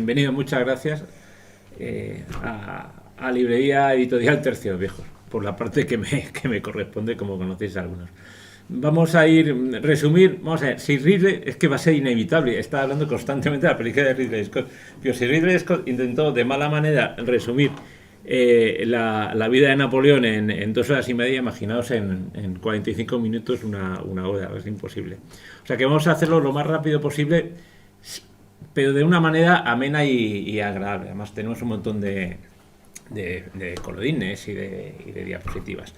bienvenido, muchas gracias a Librería Editorial Tercios Viejos, por la parte que me corresponde, como conocéis algunos. Vamos a vamos a ver, si Ridley, es que va a ser inevitable, está hablando constantemente de la película de Ridley Scott, pero si Ridley Scott intentó de mala manera resumir la vida de Napoleón en 2 horas y media, imaginaos en 45 minutos una hora, es imposible. O sea que vamos a hacerlo lo más rápido posible, pero de una manera amena y agradable. Además tenemos un montón de colorines y de diapositivas.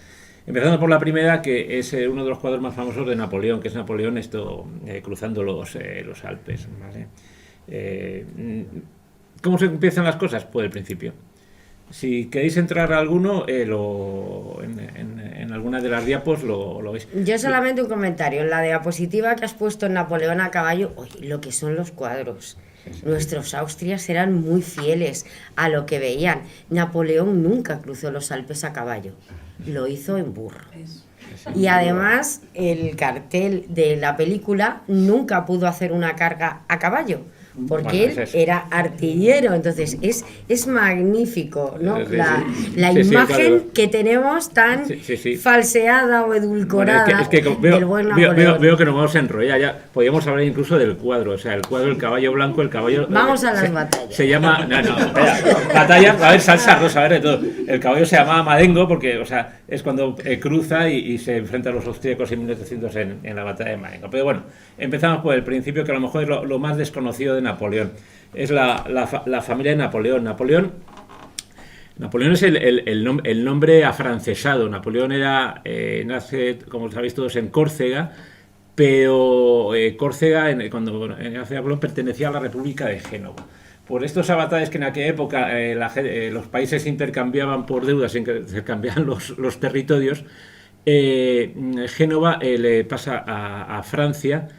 Empezando por la primera, que es uno de los cuadros más famosos de Napoleón, que es Napoleón cruzando los Alpes, ¿vale? ¿Cómo se empiezan las cosas? Pues el principio. Si queréis entrar a alguno, en alguna de las diapos lo veis. Yo solamente un comentario. En la diapositiva que has puesto en Napoleón a caballo, oye, lo que son los cuadros. Nuestros Austrias eran muy fieles a lo que veían. Napoleón nunca cruzó los Alpes a caballo, lo hizo en burro. Y además el cartel de la película nunca pudo hacer una carga a caballo, porque él era artillero. Entonces es magnífico, ¿no? La imagen que tenemos tan falseada o edulcorada. Bueno, es que del buen Napoleón. Veo que nos vamos a enrollar. Ya podríamos hablar incluso del cuadro, o sea, el cuadro, el caballo blanco, el caballo. Vamos a las batallas. Se llama. No, espera. Batalla, a ver, salsa rosa, a ver de todo. El caballo se llamaba Marengo porque, o sea, es cuando cruza y se enfrenta a los austríacos en 1800 en la batalla de Marengo. Pero bueno, empezamos por el principio, que a lo mejor es lo más desconocido de Napoleón. Es la familia de Napoleón. Napoleón es el nombre afrancesado. Napoleón nace, como sabéis todos, en Córcega, pero Córcega, cuando nace Napoleón, pertenecía a la República de Génova. Por estos avatares que en aquella época los países intercambiaban por deudas, intercambiaban los territorios, Génova le pasa a Francia,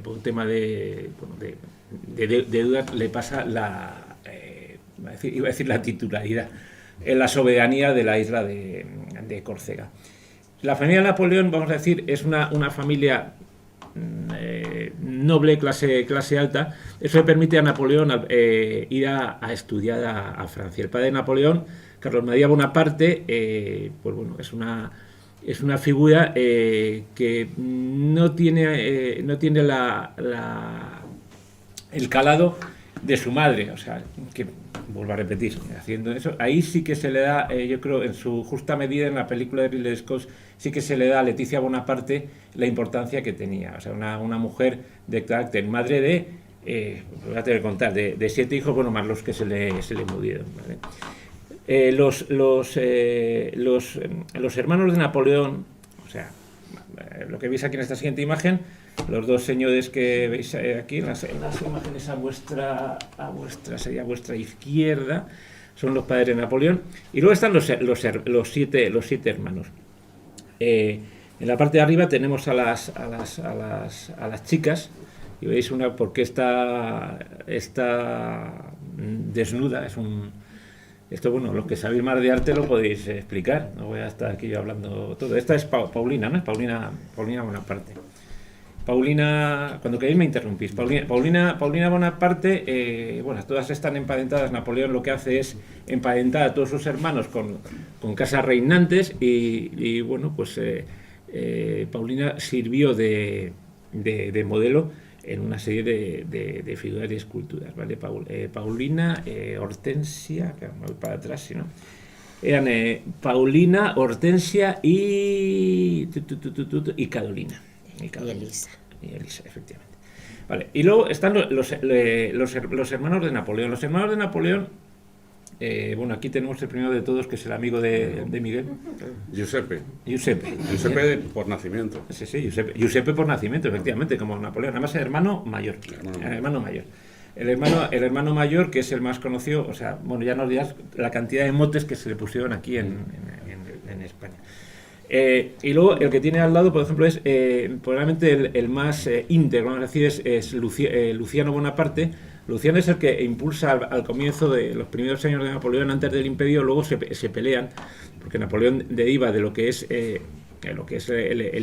por un tema de deudas, le pasa iba a decir la titularidad, la soberanía de la isla de Córcega. La familia de Napoleón, vamos a decir, es una familia noble, clase alta. Eso le permite a Napoleón ir a estudiar a Francia. El padre de Napoleón, Carlos María Bonaparte, pues bueno, es una figura que no tiene el calado de su madre, o sea, que vuelvo a repetir, haciendo eso, ahí sí que se le da, yo creo, en su justa medida, en la película de Ridley Scott, sí que se le da a Leticia Bonaparte la importancia que tenía, o sea, una mujer de carácter, madre voy a tener que contar, de 7 hijos, bueno, más los que se le murieron, ¿vale? Los hermanos de Napoleón, o sea, lo que veis aquí en esta siguiente imagen, los dos señores que veis aquí en las imágenes sería vuestra izquierda, son los padres de Napoleón, y luego están los siete hermanos. En la parte de arriba tenemos a las chicas, y veis una porque está desnuda, esto, bueno, los que sabéis más de arte lo podéis explicar, no voy a estar aquí yo hablando todo. Esta es Paulina, ¿no? Es Paulina Bonaparte. Paulina, cuando queréis me interrumpís. Paulina Bonaparte, bueno, todas están emparentadas. Napoleón lo que hace es emparentar a todos sus hermanos con casas reinantes y bueno, pues Paulina sirvió de modelo en una serie de figuras y esculturas, ¿vale? Paulina, Hortensia, que me voy para atrás, si no. Eran Paulina, Hortensia y Carolina. Y Elisa. Y Elisa, efectivamente. Vale. Y luego están los hermanos de Napoleón. Los hermanos de Napoleón, bueno, aquí tenemos el primero de todos, que es el amigo de Miguel. Giuseppe por nacimiento. Sí, Giuseppe por nacimiento, efectivamente, como Napoleón. Además, el hermano mayor. El hermano mayor, que es el más conocido, o sea, bueno, ya no olvidas la cantidad de motes que se le pusieron aquí en España. Y luego el que tiene al lado, por ejemplo, es probablemente el más íntegro, vamos a decir, es Luciano Bonaparte. Luciano es el que impulsa al comienzo de los primeros años de Napoleón, antes del imperio. Luego se pelean, porque Napoleón deriva de lo que es el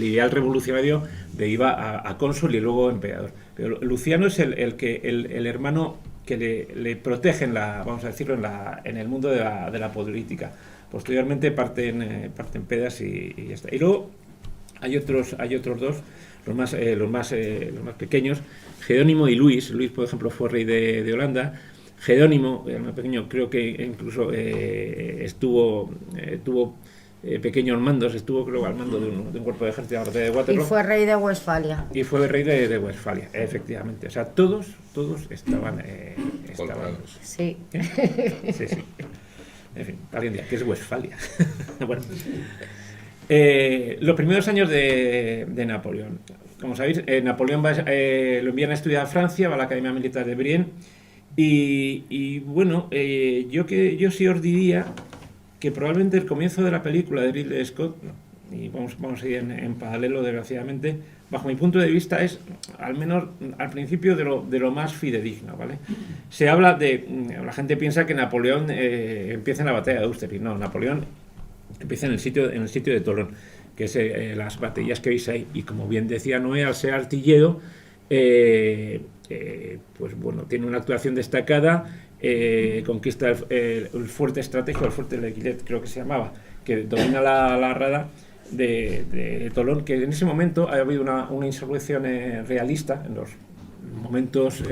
ideal revolucionario, deriva a cónsul y luego emperador. Pero Luciano es el hermano que le protegen, vamos a decirlo, en el mundo de la política. Posteriormente parten pedas y ya está. Y luego hay otros dos, los más pequeños, Jerónimo y Luis. Luis, por ejemplo, fue rey de Holanda. Jerónimo, el más pequeño, creo que incluso tuvo pequeños mandos, estuvo creo al mando de un cuerpo de ejército de Waterloo. Y fue rey de Westfalia. Y fue rey de Westfalia, efectivamente. O sea, todos estaban... Sí. Sí. En fin, alguien dirá, ¿qué es Westfalia? Bueno, los primeros años de Napoleón. Como sabéis, Napoleón lo envían a estudiar a Francia, va a la Academia Militar de Brienne. Y bueno, yo sí os diría que probablemente el comienzo de la película de Ridley Scott, y vamos a ir en paralelo, desgraciadamente, bajo mi punto de vista es, al menos al principio, de lo más fidedigno, ¿vale? Se habla la gente piensa que Napoleón empieza en la batalla de Austerlitz. No, Napoleón empieza en el sitio de Tolón, que es las batallas que veis ahí, y como bien decía Noé, al ser artillero, pues bueno, tiene una actuación destacada, conquista el fuerte estratégico, el fuerte de Leguillet, creo que se llamaba, que domina la rada de Tolón, que en ese momento ha habido una insurrección realista, en los momentos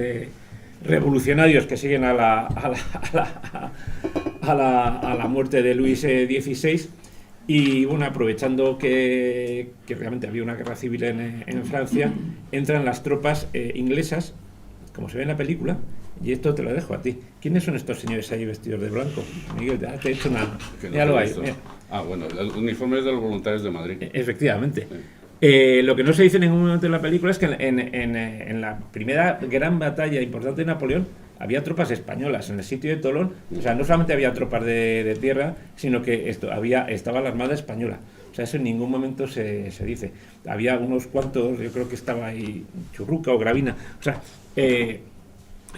revolucionarios que siguen a la muerte de Luis XVI. Y bueno, aprovechando que realmente había una guerra civil en Francia, entran las tropas inglesas, como se ve en la película, y esto te lo dejo a ti. ¿Quiénes son estos señores ahí vestidos de blanco? Miguel, te he hecho una... Ya lo hay. Bueno, el uniforme es de los voluntarios de Madrid. Efectivamente. Sí. Lo que no se dice en ningún momento de la película es que en la primera gran batalla importante de Napoleón había tropas españolas en el sitio de Tolón. O sea, no solamente había tropas de tierra, sino que estaba la Armada Española. O sea, eso en ningún momento se dice. Había unos cuantos, yo creo que estaba ahí Churruca o Gravina. O sea,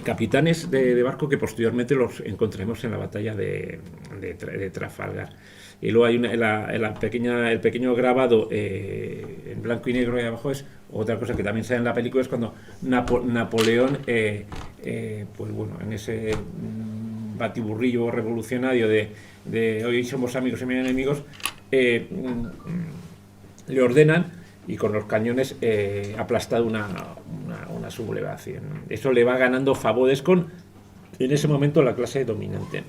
capitanes de barco que posteriormente los encontremos en la batalla de Trafalgar. Y luego hay el pequeño grabado en blanco y negro ahí abajo, es otra cosa que también sale en la película, es cuando Napoleón, pues bueno, en ese batiburrillo revolucionario de hoy somos amigos y mañana enemigos, le ordenan y con los cañones aplastado una sublevación. Eso le va ganando favores con, en ese momento, la clase dominante.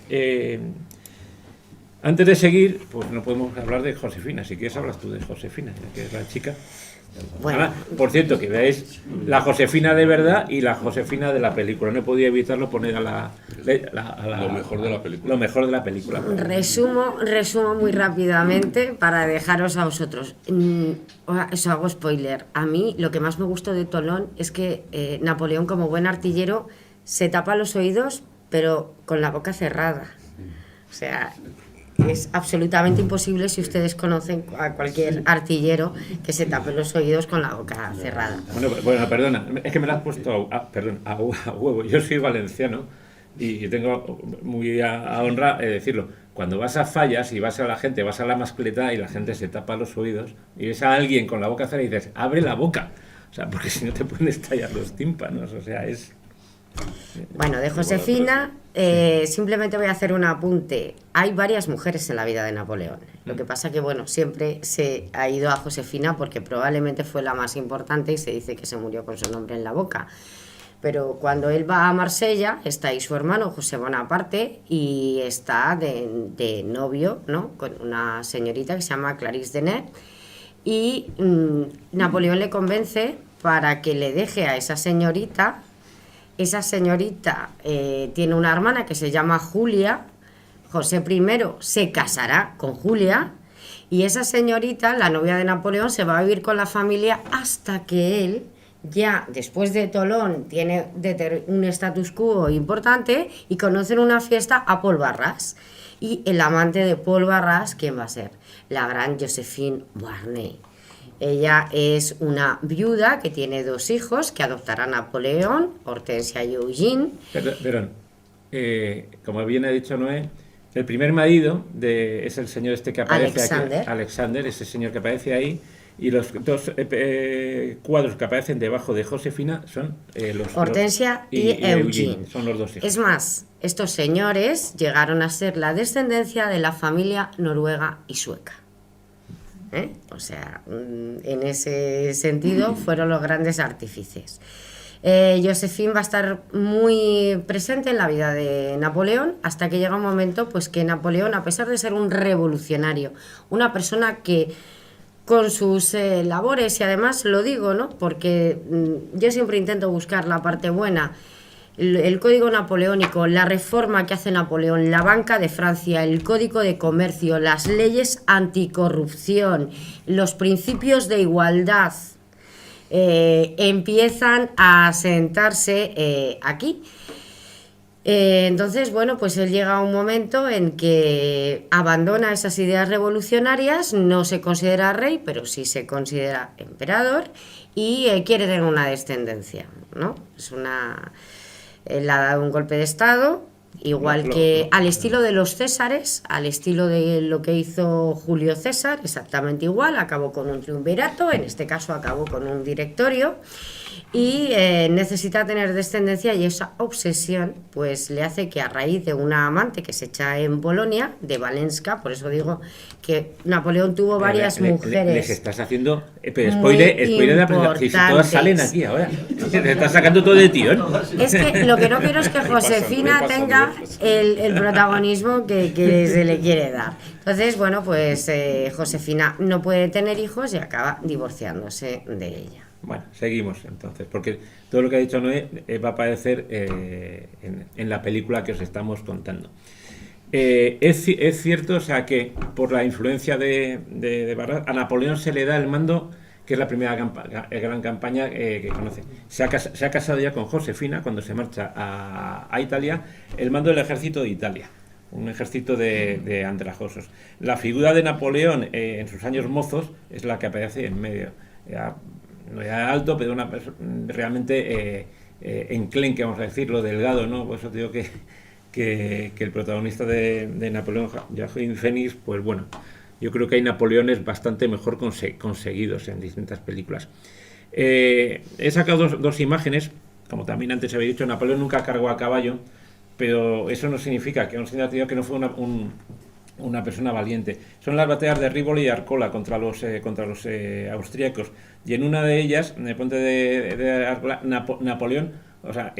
Antes de seguir, pues no podemos hablar de Josefina. Si quieres hablas tú de Josefina, que es la chica. Bueno. Ahora, por cierto, que veáis la Josefina de verdad y la Josefina de la película. No he podido evitarlo poner lo mejor de la película. Lo mejor de la película. Resumo muy rápidamente para dejaros a vosotros. Eso hago spoiler. A mí lo que más me gustó de Tolón es que Napoleón, como buen artillero, se tapa los oídos, pero con la boca cerrada. O sea, es absolutamente imposible, si ustedes conocen a cualquier artillero, que se tape los oídos con la boca cerrada. Bueno, perdona, es que me la has puesto a huevo. Yo soy valenciano y tengo muy a honra decirlo. Cuando vas a fallas y vas a la gente, vas a la mascleta y la gente se tapa los oídos y ves a alguien con la boca cerrada y dices, abre la boca. O sea, porque si no te pueden estallar los tímpanos. O sea, es... Bueno, de Josefina, simplemente voy a hacer un apunte. Hay varias mujeres en la vida de Napoleón. Lo que pasa que, bueno, siempre se ha ido a Josefina porque probablemente fue la más importante y se dice que se murió con su nombre en la boca. Pero cuando él va a Marsella, está ahí su hermano José Bonaparte y está de novio, ¿no?, con una señorita que se llama Clarisse Deneuve, y Napoleón le convence para que le deje a esa señorita. Esa señorita tiene una hermana que se llama Julia. José I se casará con Julia y esa señorita, la novia de Napoleón, se va a vivir con la familia hasta que él, ya después de Tolón, tiene un status quo importante y conocen una fiesta a Paul Barras. Y el amante de Paul Barras, ¿quién va a ser? La gran Joséphine Beauharnais. Ella es una viuda que tiene 2 hijos que adoptará Napoleón, Hortensia y Eugene. Perdón, como bien ha dicho Noé, el primer marido es el señor este que aparece Alexander. aquí, Alexander, ese señor que aparece ahí, Y los dos cuadros que aparecen debajo de Josefina son los Hortensia y Eugene. Son los dos hijos. Es más, estos señores llegaron a ser la descendencia de la familia noruega y sueca. O sea, en ese sentido fueron los grandes artífices. Josephine va a estar muy presente en la vida de Napoleón hasta que llega un momento pues que Napoleón, a pesar de ser un revolucionario, una persona que con sus labores, y además lo digo, ¿no? Porque yo siempre intento buscar la parte buena. El código napoleónico, la reforma que hace Napoleón, la Banca de Francia, el código de comercio, las leyes anticorrupción, los principios de igualdad, empiezan a asentarse aquí. Entonces, bueno, pues él llega a un momento en que abandona esas ideas revolucionarias, no se considera rey, pero sí se considera emperador y quiere tener una descendencia, ¿no? Él ha dado un golpe de estado, igual que al estilo de los Césares, al estilo de lo que hizo Julio César, exactamente igual, acabó con un triunvirato, en este caso acabó con un directorio, y necesita tener descendencia, y esa obsesión pues le hace que, a raíz de una amante que se echa en Bolonia, de Valenska, por eso digo que Napoleón tuvo varias mujeres. Les estás haciendo spoiler de la presentación, si todas salen aquí ahora. Te estás sacando todo de tío, ¿no? Es que lo que no quiero es que Josefina tenga el protagonismo que se le quiere dar. Entonces, bueno, pues Josefina no puede tener hijos y acaba divorciándose de ella. Bueno, seguimos entonces, porque todo lo que ha dicho Noé va a aparecer en la película que os estamos contando. Es cierto, o sea, que por la influencia de Barras, a Napoleón se le da el mando, que es la primera gran campaña que conoce. Se ha casado ya con Josefina cuando se marcha a Italia, el mando del ejército de Italia, un ejército de andrajosos. La figura de Napoleón en sus años mozos es la que aparece en medio. No era alto, pero realmente enclenque, vamos a decirlo, delgado, ¿no? Por eso digo que el protagonista de Napoleón, Joaquín Phoenix, pues bueno, yo creo que hay Napoleones bastante mejor conseguidos en distintas películas. He sacado dos imágenes, como también antes había dicho, Napoleón nunca cargó a caballo, pero eso no significa que no fue una persona valiente. Son las batallas de Rivoli y Arcola contra los austríacos, y en una de ellas, en el puente de Arcola, Napoleón, o sea,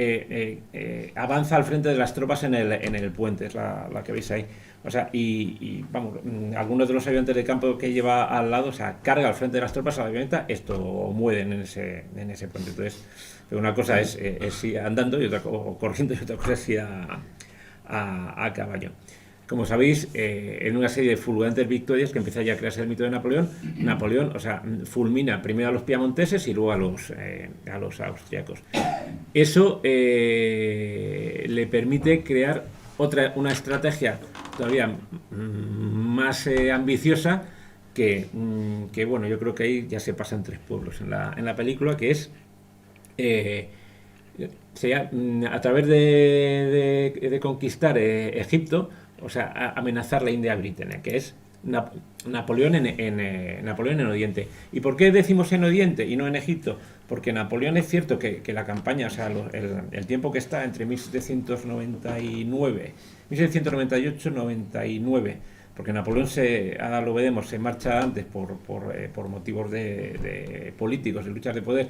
avanza al frente de las tropas en el puente, es la que veis ahí. O sea, y vamos, algunos de los ayudantes de campo que lleva al lado, o sea, carga al frente de las tropas a la avioneta, esto mueren en ese puente. Entonces, una cosa es ir andando y otra corriendo, y otra cosa es ir a caballo. Como sabéis, en una serie de fulgurantes victorias que empieza ya a crearse el mito de Napoleón, o sea, fulmina primero a los piamonteses y luego a los austriacos. Eso le permite crear una estrategia todavía más ambiciosa que bueno, yo creo que ahí ya se pasan 3 pueblos en la película, que es a través de conquistar Egipto, o sea, amenazar la India britana, que es Napoleón en Oriente. ¿Y por qué decimos en Oriente y no en Egipto? Porque Napoleón, es cierto que la campaña, o sea, el tiempo que está entre 1798-99, porque Napoleón ahora lo veremos, se marcha antes por motivos de políticos, de luchas de poder,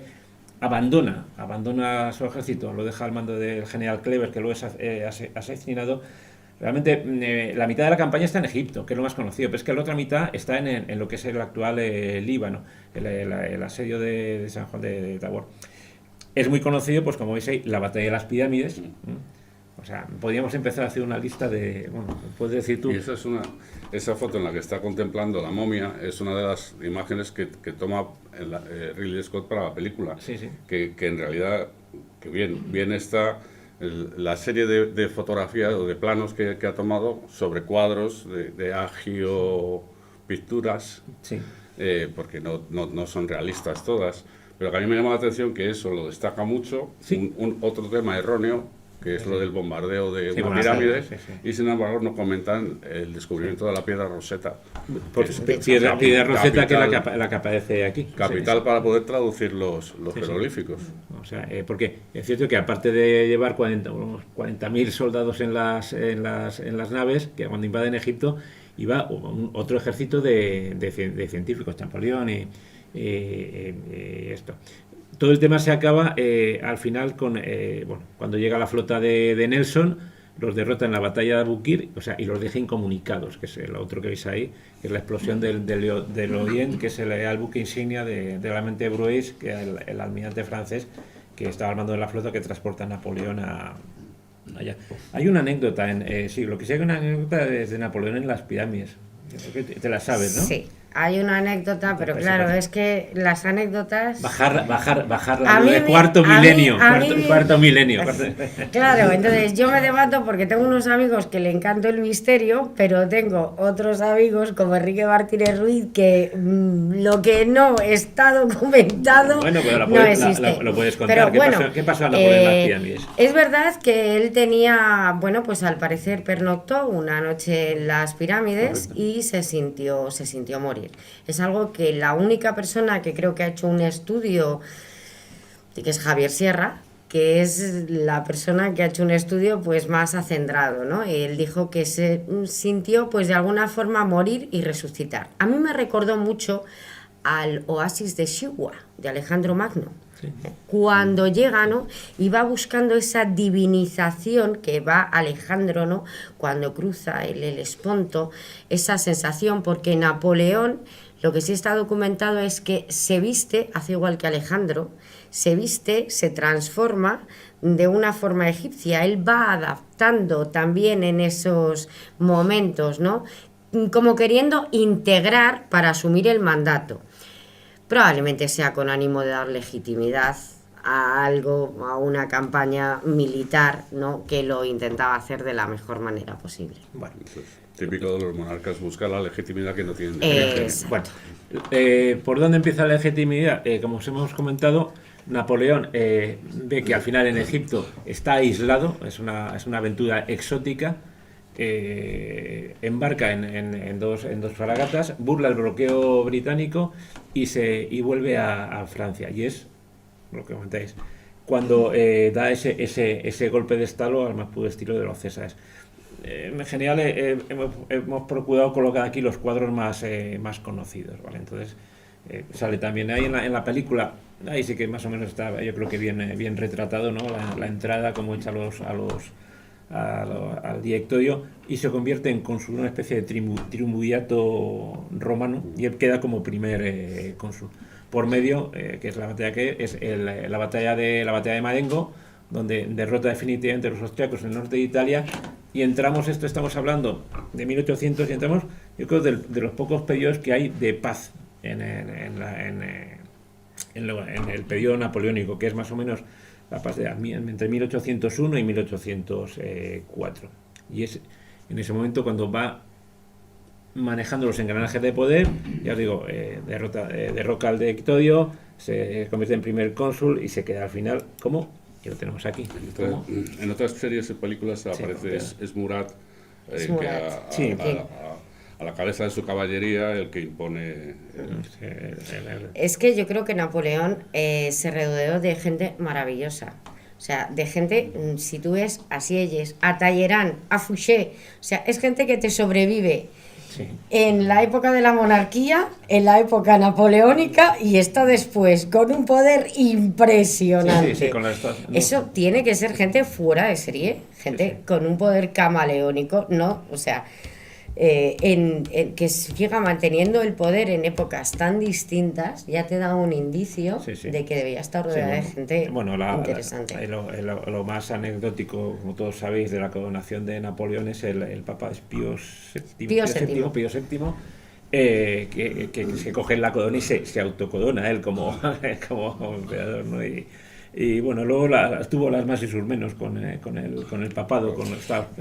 abandona su ejército, lo deja al mando del general Kleber, que luego es asesinado. Realmente la mitad de la campaña está en Egipto, que es lo más conocido, pero es que la otra mitad está en lo que es el actual Líbano, el asedio de San Juan de Tabor. Es muy conocido, pues como veis ahí, la batalla de las pirámides. O sea, podríamos empezar a hacer una lista de... Bueno, puedes decir tú. Y esa foto en la que está contemplando la momia es una de las imágenes que toma Ridley Scott para la película. Sí, sí. Que en realidad, que bien está la serie de fotografías o de planos que ha tomado sobre cuadros de agio pinturas, sí. Porque no son realistas todas, pero que a mí me llama la atención que eso lo destaca mucho. Sí. Otro tema erróneo que es lo del bombardeo de Sí, una bueno, pirámide, sí, sí. y sin embargo no comentan el descubrimiento de la piedra Rosetta. Por que es piedra Rosetta, que es capital- la que aparece aquí. capital Sí, para poder traducir los sí. jeroglíficos. O sea, porque es cierto que aparte de llevar unos 40.000 soldados en las naves, que cuando invaden Egipto, iba otro ejército de científicos, Champollion y esto. Todo el tema se acaba al final con cuando llega la flota de Nelson, los derrota en la batalla de Abukir, o sea, y los deja incomunicados, que es el otro que veis ahí, que es la explosión del Orient, que es el buque insignia de la mente de Brueys, que es el almirante francés que estaba al mando de la flota que transporta a Napoleón allá. Hay una anécdota, sí, lo que sí hay una anécdota de Napoleón en las pirámides. Yo creo que te la sabes, ¿no? Sí, hay una anécdota, pero claro, es que las anécdotas... Bajar A mí de me- cuarto a mí- milenio. a mí- Cuarto milenio. Claro, entonces yo me debato porque tengo unos amigos que le encanta el misterio, pero tengo otros amigos como Enrique Martínez Ruiz que lo que no está documentado Bueno, pero no puedes, existe. lo puedes contar. Pero bueno, ¿Qué pasó a Napoleón en las pirámides? es verdad que él tenía, bueno, pues al parecer pernoctó una noche en las pirámides y se sintió morir. Es algo que la única persona que creo que ha hecho un estudio, que es Javier Sierra, que es la persona que ha hecho un estudio pues más acendrado, ¿no? Él dijo que se sintió pues de alguna forma morir y resucitar. A mí me recordó mucho al oasis de Siwa, de Alejandro Magno. Cuando llega, ¿no? Y va buscando esa divinización que va Alejandro, ¿no? Cuando cruza el Helesponto, esa sensación, porque Napoleón, lo que sí está documentado es que se viste, hace igual que Alejandro, se viste, se transforma de una forma egipcia. Él va adaptando también en esos momentos, ¿no? Como queriendo integrar para asumir el mandato. Probablemente sea con ánimo de dar legitimidad a algo, a una campaña militar, ¿no? Que lo intentaba hacer de la mejor manera posible. Bueno, Eso es típico de los monarcas, buscar la legitimidad que no tienen. Exacto. bueno, ¿por dónde empieza la legitimidad? Como os hemos comentado, Napoleón ve que al final en Egipto está aislado, es una aventura exótica. Embarca en dos fragatas, burla el bloqueo británico y vuelve a Francia. Y es lo que comentáis, cuando da ese golpe de estalo al más puro estilo de los Césares. En general hemos procurado colocar aquí los cuadros más conocidos, ¿vale? Entonces sale también ahí en la película, ahí sí que más o menos está, yo creo que bien retratado, ¿no? La entrada, como echa al directorio y se convierte en cónsul, una especie de triunvirato romano, y él queda como primer cónsul por medio, que es la batalla la batalla de Marengo, donde derrota definitivamente a los austriacos en el norte de Italia, y estamos hablando de 1800, y entramos, yo creo, de los pocos periodos que hay de paz en el periodo napoleónico, que es más o menos la paz entre 1801 y 1804. Y es en ese momento cuando va manejando los engranajes de poder, ya os digo, derroca al directorio, se convierte en primer cónsul y se queda al final como, y lo tenemos aquí. En otras series y películas aparece es Murat, Es que Murat. a la cabeza de su caballería, el que impone... Es que yo creo que Napoleón se rodeó de gente maravillosa. O sea, de gente, si tú ves a Sieyès, a Talleyrand, a Fouché, o sea, es gente que te sobrevive Sí. en la época de la monarquía, en la época napoleónica y está después, con un poder impresionante. Sí, con Eso tiene que ser gente fuera de serie, gente con un poder camaleónico, ¿no? O sea, que siga manteniendo el poder en épocas tan distintas, ya te da un indicio de que debía estar rodeada de gente interesante. Lo más anecdótico, como todos sabéis, de la coronación de Napoleón es el Papa Pío VII, que se coge la corona y se autocorona él como emperador, ¿no? Y bueno, luego tuvo las más y sus menos con el papado, con los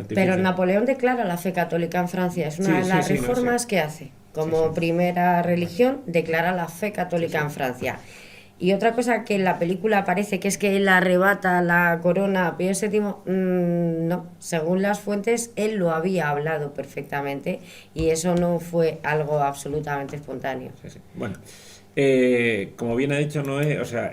Pero Napoleón declara la fe católica en Francia, es una de las reformas que hace. Como primera religión, declara la fe católica en Francia. Y otra cosa que en la película parece que es que él arrebata la corona a Pío VII, no, según las fuentes él lo había hablado perfectamente y eso no fue algo absolutamente espontáneo. Sí, sí. Bueno, como bien ha dicho Noé, o sea,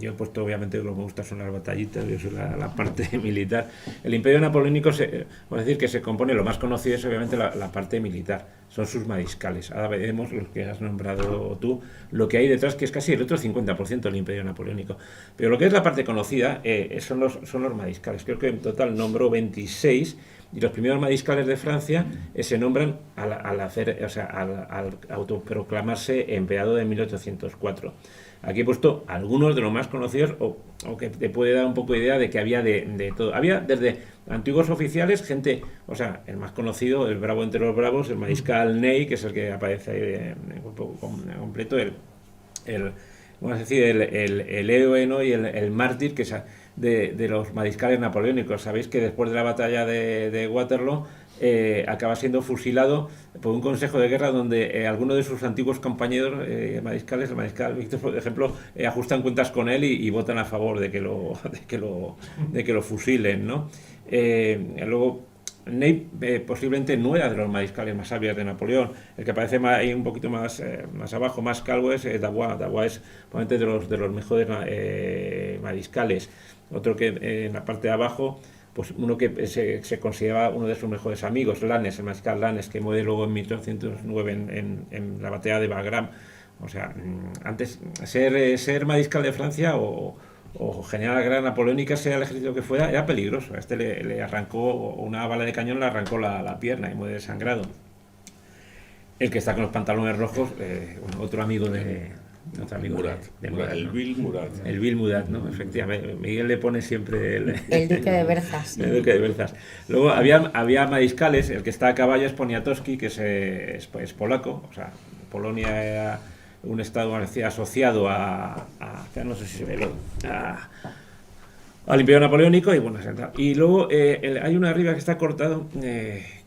yo he puesto obviamente lo que me gusta son las batallitas, yo soy la parte militar. El Imperio Napoleónico, vamos a decir que se compone, lo más conocido es obviamente la parte militar, son sus mariscales. Ahora veremos los que has nombrado tú, lo que hay detrás, que es casi el otro 50% del Imperio Napoleónico. Pero lo que es la parte conocida son los mariscales. Creo que en total nombró 26. Y los primeros mariscales de Francia se nombran al autoproclamarse emperador de 1804. Aquí he puesto algunos de los más conocidos o que te puede dar un poco de idea de que había de todo. Había desde antiguos oficiales, gente, o sea, el más conocido, el bravo entre los bravos, el mariscal Ney, que es el que aparece ahí en grupo completo, vamos a decir, el héroe, ¿no? Y el mártir, que es de los mariscales napoleónicos. Sabéis que después de la batalla de Waterloo acaba siendo fusilado por un consejo de guerra donde algunos de sus antiguos compañeros mariscales, el mariscal Víctor, por ejemplo, ajustan cuentas con él y votan a favor de que lo fusilen, ¿no? Luego Ney posiblemente no era de los mariscales más sabios de Napoleón. El que aparece ahí un poquito más abajo, más calvo, es Davois. Davois es probablemente de los mejores mariscales. Otro que en la parte de abajo, pues uno que se consideraba uno de sus mejores amigos, Lannes, el mariscal Lannes, que muere luego en 1809 en la batalla de Wagram. O sea, antes ser mariscal de Francia o general de la guerra napoleónica, sea el ejército que fuera, era peligroso. A este le arrancó una bala de cañón, le arrancó la pierna y muere desangrado. El que está con los pantalones rojos, otro amigo de Murat, el ¿no? Vil Murat. El Vil Murat, ¿no? Efectivamente. Miguel le pone siempre el duque de Berzas. El duque de Berzas. Luego había mariscales, el que está a caballo es Poniatowski, que es polaco, o sea, Polonia era un estado asociado no sé si se ve, al Imperio Napoleónico, y bueno, y luego hay uno arriba que está cortado,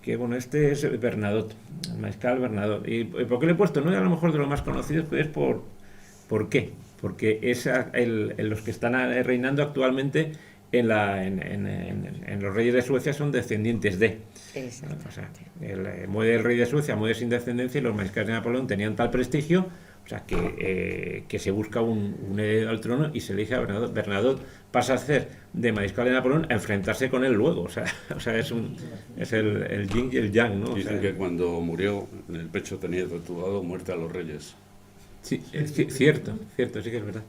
que bueno, este es Bernadotte, el mariscal Bernadotte. ¿Y por qué le he puesto? No es a lo mejor de los más conocidos, pero es ¿por qué? Porque es los que están reinando actualmente en los reyes de Suecia son descendientes de. O sea, muere el rey de Suecia, muere sin descendencia, y los mariscales de Napoleón tenían tal prestigio, o sea, que se busca un heredero al trono y se elige a Bernadotte. Bernadotte pasa a ser de mariscal de Napoleón a enfrentarse con él luego. O sea es el yin y el yang, ¿no? Dicen que cuando murió, en el pecho tenía tatuado muerte a los reyes. Sí, es cierto, sí que es verdad.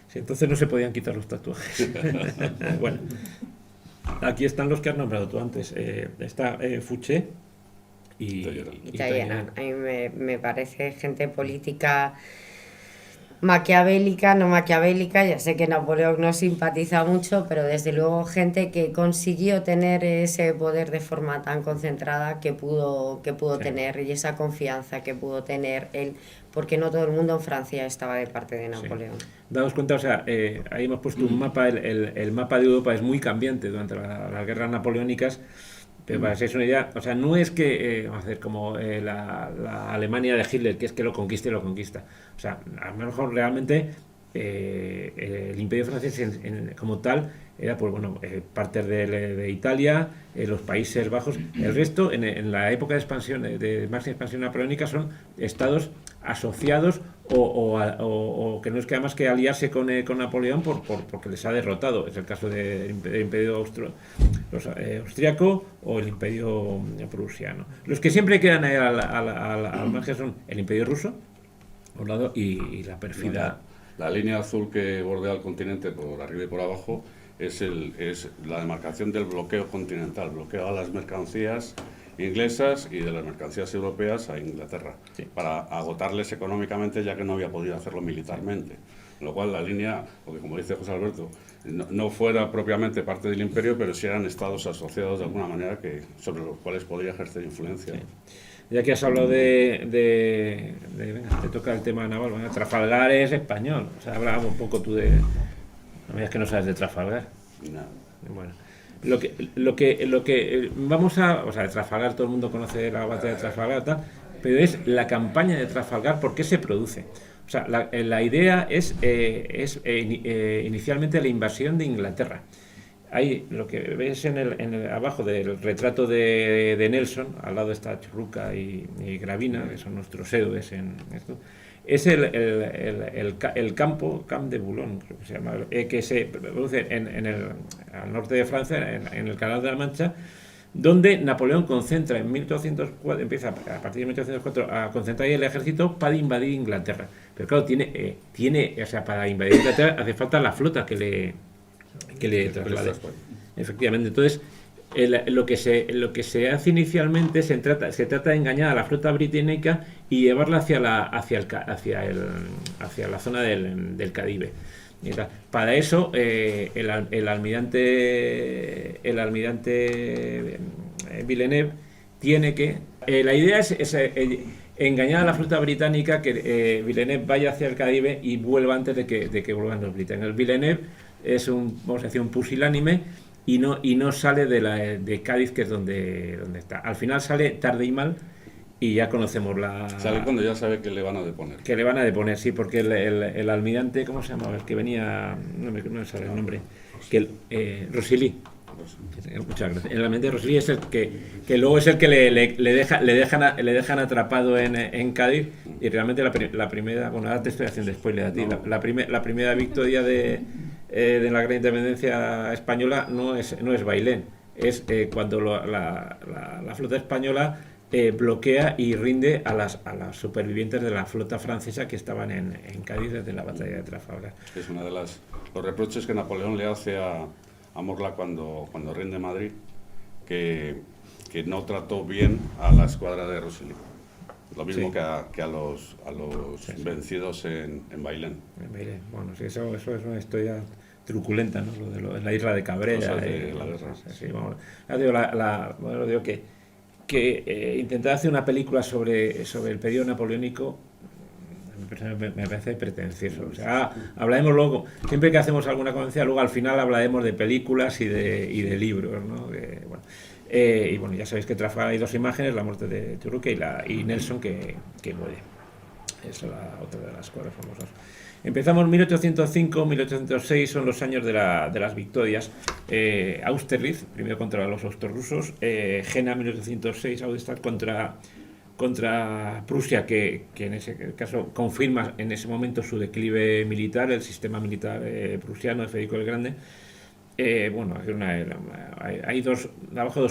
Sí, entonces no se podían quitar los tatuajes. Bueno, aquí están los que has nombrado tú antes. Está Fouché y Talleyrand. A mí me parece gente política maquiavélica, no maquiavélica. Ya sé que Napoleón no simpatiza mucho, pero desde luego gente que consiguió tener ese poder de forma tan concentrada que pudo sí. tener, y esa confianza que pudo tener él, porque no todo el mundo en Francia estaba de parte de Napoleón. Sí. Daos cuenta, o sea, ahí hemos puesto un mapa, el mapa de Europa es muy cambiante durante las guerras napoleónicas. Pero para que seáis una idea, o sea, no es que, vamos a hacer como la Alemania de Hitler, que es que lo conquista. O sea, a lo mejor realmente el Imperio francés como tal era, pues bueno, partes de Italia, los Países Bajos. El resto, en la época de expansión, de máxima expansión napoleónica, son estados asociados o que no es que además que aliarse con Napoleón porque les ha derrotado. Es el caso del Imperio austriaco o el Imperio prusiano. Los que siempre quedan al margen son el Imperio ruso, por un lado, y la pérfida. La línea azul que bordea el continente por arriba y por abajo es la demarcación del bloqueo continental, bloqueo a las mercancías inglesas y de las mercancías europeas a Inglaterra, sí, para agotarles económicamente, ya que no había podido hacerlo militarmente. Con lo cual la línea, porque como dice José Alberto, no fuera propiamente parte del imperio, pero sí eran estados asociados de alguna manera sobre los cuales podría ejercer influencia. Sí. Ya que has hablado venga, te toca el tema naval, bueno, Trafalgar es español, o sea, hablaba un poco tú de... No me digas que no sabes de Trafalgar. No. Bueno, lo que vamos a... O sea, de Trafalgar, todo el mundo conoce la batalla de Trafalgar, tal. pero es la campaña de Trafalgar, ¿por qué se produce? O sea, la idea es inicialmente la invasión de Inglaterra. Ahí lo que ves abajo del retrato de Nelson, al lado está Churruca y Gravina, que son nuestros héroes en esto, es el Camp de Boulogne, creo que se llama, que se produce al norte de Francia, en el Canal de la Mancha, donde Napoleón concentra en 1804, empieza a partir de 1804 a concentrar el ejército para invadir Inglaterra. Pero claro, o sea, para invadir Inglaterra hace falta la flota que le traslade. Efectivamente, entonces lo que se hace inicialmente se trata de engañar a la flota británica y llevarla hacia la zona del Caribe. Para eso el almirante Villeneuve tiene que... la idea es engañar a la flota británica, que Villeneuve vaya hacia el Caribe y vuelva antes de que vuelvan los británicos. Villeneuve es vamos a decir, un pusilánime y no sale de Cádiz, que es donde está. Al final sale tarde y mal, y ya conocemos Sale cuando ya sabe que le van a deponer. Que le van a deponer, sí, porque el almirante, ¿cómo se llamaba? El que venía, no me sale el nombre, Rosily. Muchas gracias. El almirante Rosily es el que luego es el que le dejan atrapado en Cádiz, y realmente la primera, bueno, ahora te estoy haciendo spoiler a ti, la primera victoria de la gran independencia española no es Bailén, es cuando la flota española bloquea y rinde a las supervivientes de la flota francesa que estaban en Cádiz desde la batalla de Trafalgar. Es uno de los reproches que Napoleón le hace a Morla cuando rinde Madrid, que no trató bien a la escuadra de Rosily. Lo mismo que a los vencidos en Bailén. Bueno, sí, eso es una historia truculenta, ¿no? Lo de la isla de Cabrera. De la guerra. Sí, vamos, digo que intentar hacer una película sobre el periodo napoleónico me parece pretencioso. O sea, hablaremos luego, siempre que hacemos alguna conferencia, luego al final hablaremos de películas y de libros, ¿no? Y bueno, ya sabéis que Trafalgar hay dos imágenes, la muerte de Churruca y Nelson que muere. Esa es otra de las cosas famosas. Empezamos 1805, 1806, son los años de las victorias. Austerlitz, primero contra los austrorusos, Jena 1806, Austerlitz contra Prusia, que en ese caso confirma en ese momento su declive militar, el sistema militar prusiano de Federico el Grande. Bueno, hay dos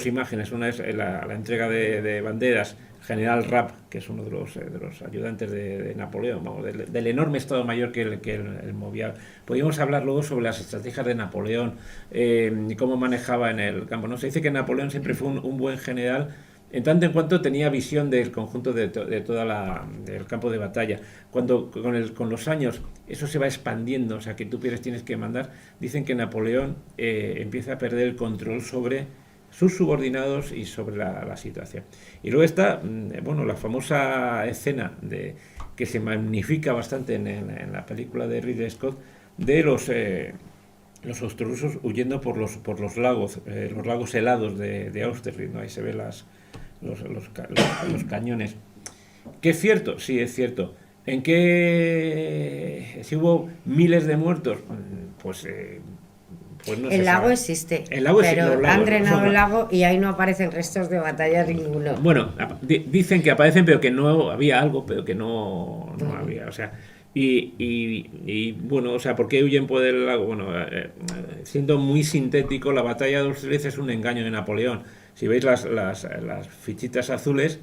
imágenes. Una es la entrega de banderas, General Rapp, que es uno de los ayudantes de Napoleón, vamos, del enorme Estado Mayor que él movía. Podríamos hablar luego sobre las estrategias de Napoleón y cómo manejaba en el campo, ¿no? Se dice que Napoleón siempre fue un buen general, en tanto en cuanto tenía visión del conjunto del campo de batalla. Cuando con los años eso se va expandiendo, o sea, que tú tienes que mandar, dicen que Napoleón empieza a perder el control sobre sus subordinados y sobre la situación. Y luego está, bueno, la famosa escena que se magnifica bastante en la película de Ridley Scott, de los austrorusos huyendo por los lagos helados de Austerlitz, ¿no? Ahí se ven los cañones. ¿Que es cierto? Sí, es cierto. ¿En qué? Si hubo miles de muertos, pues no el lago existe, pero han drenado el lago y ahí no aparecen restos de batalla ninguno. Bueno, dicen que aparecen, pero que no había algo, pero que no había, o sea, y bueno, o sea, ¿por qué huyen por el lago? Bueno, siendo muy sintético, la batalla de Austerlitz es un engaño de Napoleón. Si veis las fichitas azules,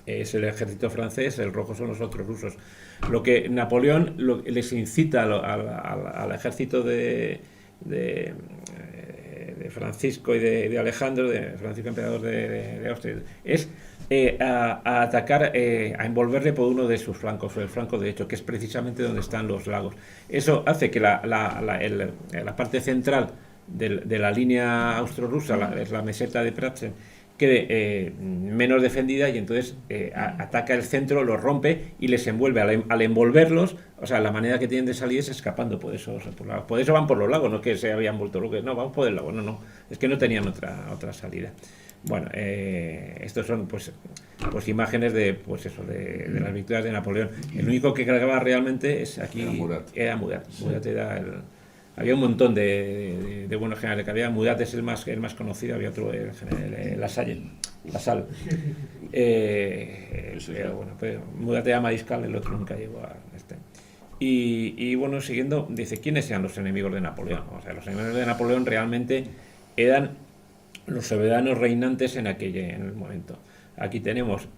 es el ejército francés, el rojo son los otros rusos. Lo que Napoleón les incita al ejército de Francisco y de Alejandro, de Francisco emperador de Austria, es a atacar, a envolverle por uno de sus flancos, el flanco derecho, que es precisamente donde están los lagos. Eso hace que la parte central de la línea austrorusa, es la meseta de Pratzen, quede menos defendida, y entonces ataca el centro, los rompe y les envuelve. Al envolverlos, o sea, la manera que tienen de salir es escapando por eso van por los lagos, no que se habían vuelto locos, no, vamos por el lago, no, es que no tenían otra salida. Bueno, estos son pues imágenes de de las victorias de Napoleón. El único que cargaba realmente es aquí era Murat. Murat era había un montón de buenos generales que había. Murat es el más conocido, había otro, el general Lasalle. Bueno, pues Murat era mariscal, el otro nunca llegó a este. Y bueno, siguiendo, dice, ¿quiénes eran los enemigos de Napoleón? O sea, los enemigos de Napoleón realmente eran los soberanos reinantes en el momento. Aquí tenemos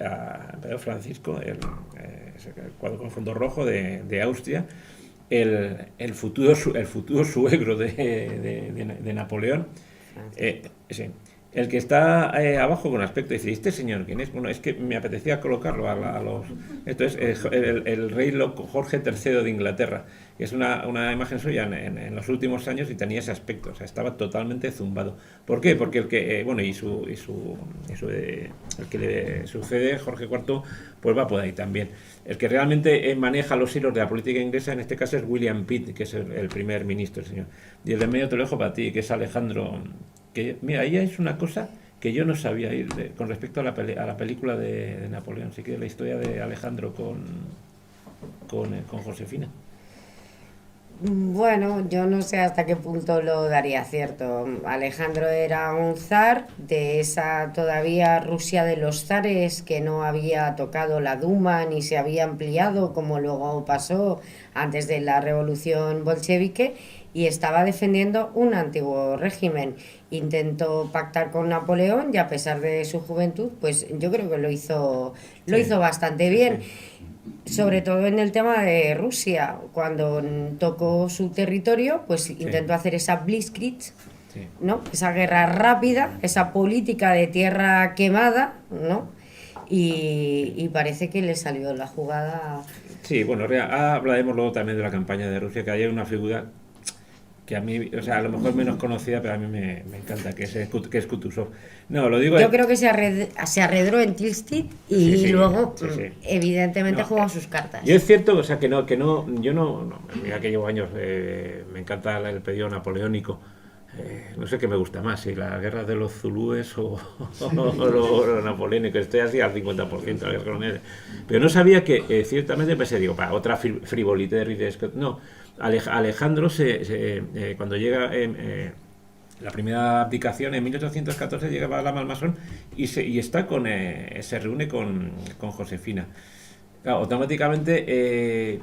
a Pedro Francisco, el cuadro con fondo rojo de Austria, el futuro suegro de Napoleón, sí. El que está abajo con aspecto, dice, ¿este señor quién es? Bueno, es que me apetecía colocarlo a los... Esto es el rey Jorge III de Inglaterra, que es una imagen suya en los últimos años y tenía ese aspecto, o sea, estaba totalmente zumbado. ¿Por qué? Porque el que, el que le sucede, Jorge IV, pues va por ahí también. El que realmente maneja los hilos de la política inglesa, en este caso, es William Pitt, que es el primer ministro, el señor. Y el de medio te lo dejo para ti, que es Alejandro... Que, mira, ahí es una cosa que yo no sabía con respecto a la película de Napoleón, sí que la historia de Alejandro con Josefina. Bueno, yo no sé hasta qué punto lo daría cierto. Alejandro era un zar de esa todavía Rusia de los zares que no había tocado la Duma ni se había ampliado como luego pasó antes de la revolución bolchevique, y estaba defendiendo un antiguo régimen. Intentó pactar con Napoleón y a pesar de su juventud, pues yo creo que lo hizo bastante bien. Sobre todo en el tema de Rusia, cuando tocó su territorio, pues intentó hacer esa Blitzkrieg, ¿no? Esa guerra rápida, esa política de tierra quemada, ¿no? Y parece que le salió la jugada. Sí, bueno, hablaremos luego también de la campaña de Rusia, que hay una figura que a mí, o sea, a lo mejor menos conocida, pero a mí me encanta, que es Kutuzov. No, lo digo... Yo creo que se arredró en Tilsit y luego, evidentemente, jugó sus cartas. Y es cierto, o sea, que yo no, mira que llevo años, me encanta el periodo napoleónico, no sé qué me gusta más, si la guerra de los zulúes o lo napoleónico, estoy así al 50% la guerra colonial. Pero no sabía que, ciertamente, pensé, digo, para otra frivolidad de Ridley Scott, no. Alejandro, cuando llega la primera abdicación, en 1814 llega a la Malmasón y se reúne con Josefina. Claro, automáticamente,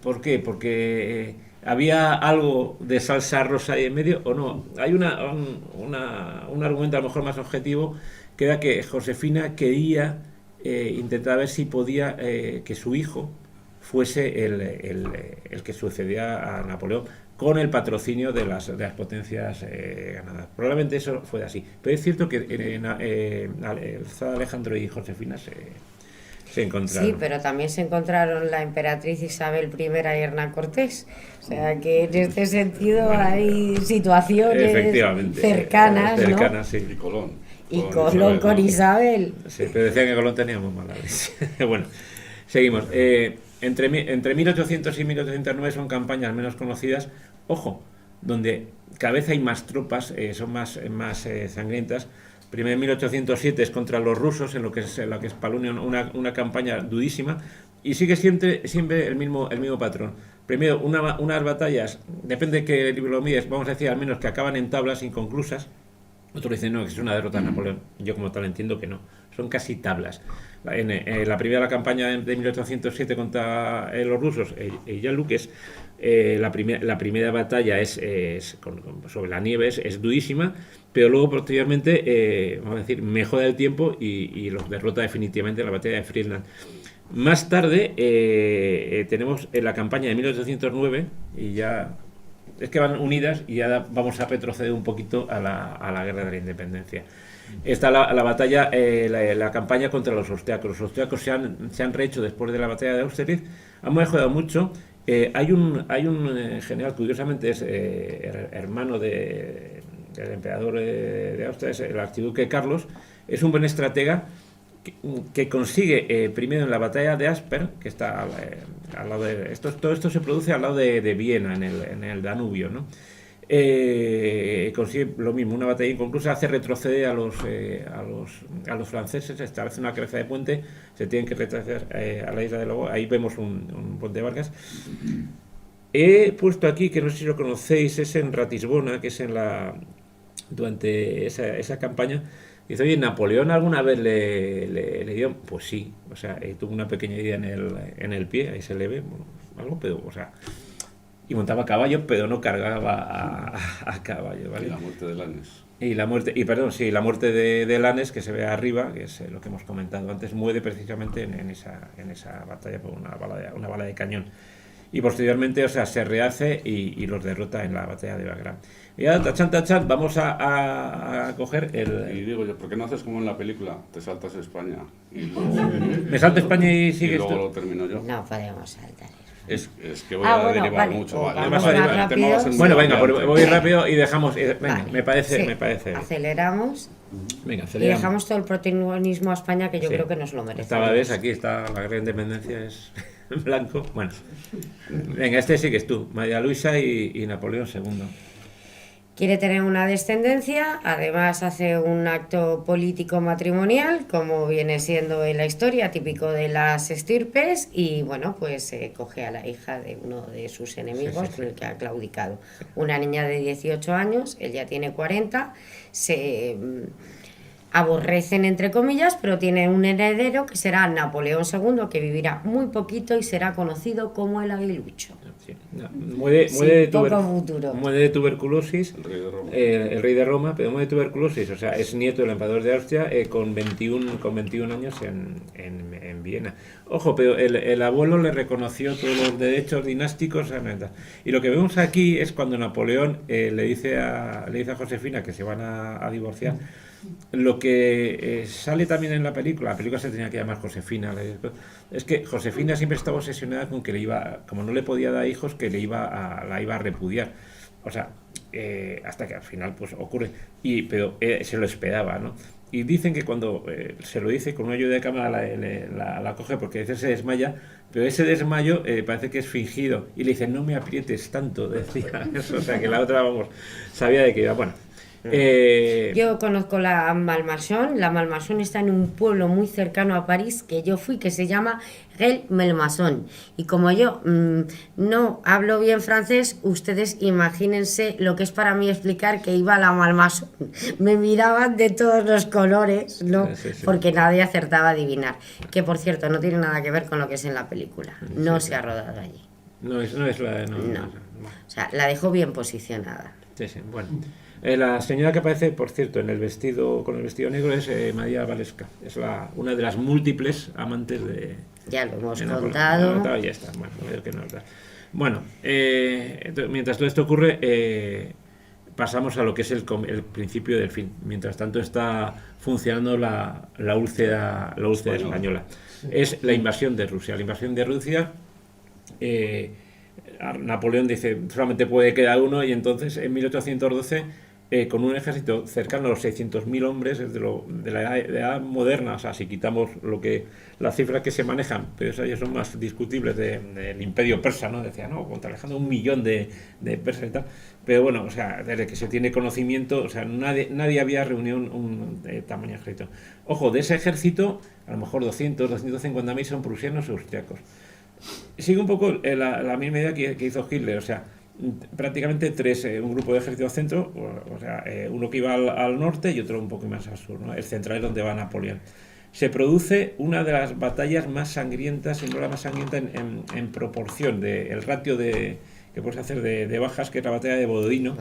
¿por qué? Porque había algo de salsa rosa ahí en medio, o no. Hay un argumento a lo mejor más objetivo, que era que Josefina quería intentar ver si podía que su hijo fuese el que sucedía a Napoleón con el patrocinio de las potencias ganadas. Probablemente eso fue así. Pero es cierto que el zar Alejandro y Josefina se encontraron. Sí, pero también se encontraron la emperatriz Isabel I y Hernán Cortés. O sea que en este sentido hay situaciones cercanas, ¿no? Sí. Y Colón. Y Colón con Isabel. Sí, pero decían que Colón tenía muy mala leche. Bueno, seguimos. Entre 1800 y 1809 son campañas menos conocidas, ojo, donde cada vez hay más tropas, son más sangrientas. Primero en 1807 es contra los rusos, en lo que es Polonium, una campaña durísima, y sigue siempre el mismo patrón. Primero, unas batallas, depende de qué libro lo mires, vamos a decir al menos que acaban en tablas inconclusas. Otros dicen, no, que es una derrota de Napoleón. Yo como tal entiendo que no, son casi tablas. En la primera campaña de 1807 contra los rusos, Jan-Luques, la primera batalla es sobre la nieve, es durísima, pero luego posteriormente, vamos a decir, mejora el tiempo y los derrota definitivamente en la batalla de Friedland. Más tarde tenemos en la campaña de 1809, y ya es que van unidas, y ya vamos a retroceder un poquito a la guerra de la independencia. Está la batalla, la campaña contra los austriacos. Los austriacos se han rehecho después de la batalla de Austerlitz, han mejorado mucho. Hay un general, curiosamente es hermano del emperador de Austria, es el archiduque Carlos, es un buen estratega que consigue primero en la batalla de Asper, que está al lado de todo esto se produce al lado de Viena, en el Danubio, ¿no? consigue lo mismo, una batalla inconclusa, hace retroceder a los franceses, establece una cabeza de puente, se tienen que retroceder a la isla de Lobo, ahí vemos un puente de Vargas. He puesto aquí, que no sé si lo conocéis, es en Ratisbona, que es durante esa campaña. Dice, oye, ¿Napoleón alguna vez le dio? Pues sí, o sea, tuvo una pequeña herida en el pie, ahí se le ve, bueno, algo, pero, o sea, y montaba a caballo, pero no cargaba a caballo, ¿vale? Y la muerte de Lannes. La muerte de Lannes, que se ve arriba, que es lo que hemos comentado antes, muere precisamente en esa batalla por una bala de cañón. Y posteriormente, o sea, se rehace y los derrota en la batalla de Wagram. Y ahora, tachan, vamos a coger Y digo yo, ¿por qué no haces como en la película? Te saltas a España y luego... Me salto España y y sigues luego tú. lo termino yo. No podemos saltar. Es que voy a bueno, derivar vale, mucho. o Vale. vamos más El tema rápido. va a ser muy Bueno, venga, cambiante. voy rápido y dejamos. Venga, Vale, me parece. sí, aceleramos Venga, y aceleramos. dejamos todo el protagonismo a España, que yo Sí. creo que nos lo merece. Esta vez aquí está la gran independencia, es blanco. Bueno, venga, este sigues tú, María Luisa y Napoleón II. Quiere tener una descendencia, además hace un acto político matrimonial, como viene siendo en la historia, típico de las estirpes, y bueno, pues coge a la hija de uno de sus enemigos, con el que ha claudicado. Una niña de 18 años, él ya tiene 40, se aborrecen entre comillas, pero tiene un heredero que será Napoleón II, que vivirá muy poquito y será conocido como el Aguilucho. Sí, no, muere poco futuro. muere de tuberculosis, El rey de Roma. el rey de Roma, pero muere de tuberculosis, o sea, es nieto del emperador de Austria con 21 años en Viena. Ojo, pero el abuelo le reconoció todos los derechos dinásticos, y lo que vemos aquí es cuando Napoleón le dice a Josefina que se van a divorciar. Lo que sale también en la película se tenía que llamar Josefina, es que Josefina siempre estaba obsesionada con que como no le podía dar hijos, que la iba a repudiar. O sea, hasta que al final pues ocurre, pero se lo esperaba, ¿no? Y dicen que cuando se lo dice con una ayuda de cámara la coge porque a veces se desmaya, pero ese desmayo parece que es fingido, y le dice, no me aprietes tanto, decía eso, o sea que la otra, vamos, sabía de qué iba. Bueno, yo conozco la Malmaison. La Malmaison está en un pueblo muy cercano a París que yo fui, que se llama Malmaison. Y como yo no hablo bien francés, ustedes imagínense lo que es para mí explicar que iba a la Malmaison. Me miraban de todos los colores, ¿no? Sí. Porque nadie acertaba a adivinar. Que por cierto, no tiene nada que ver con lo que es en la película. No se ha rodado allí. No es la... No. O sea, la dejó bien posicionada. Sí, bueno. La señora que aparece, por cierto, con el vestido negro es María Valesca. Es una de las múltiples amantes de... Ya lo hemos de Napoleón. contado. Ya está. Bueno, mientras todo esto ocurre, pasamos a lo que es el principio del fin. Mientras tanto está funcionando la úlcera española. Es la invasión de Rusia. La invasión de Rusia... Napoleón dice, solamente puede quedar uno, y entonces en 1812, con un ejército cercano a los 600.000 hombres, es de la edad moderna, o sea, si quitamos las cifras que se manejan, pero esas ya son más discutibles del imperio persa, ¿no? Decía, no, contra Alejandro 1 millón de persas y tal, pero bueno, o sea, desde que se tiene conocimiento, o sea, nadie había reunido un tamaño ejército. Ojo, de ese ejército, a lo mejor 250.000 son prusianos o austriacos. Sigue un poco la misma idea que hizo Hitler, o sea, prácticamente un grupo de ejército centro, o sea, uno que iba al norte y otro un poco más al sur, ¿no? El central es donde va Napoleón. Se produce una de las batallas más sangrientas, si no la más sangrienta en proporción del ratio que puedes hacer de bajas, que es la batalla de Bodino,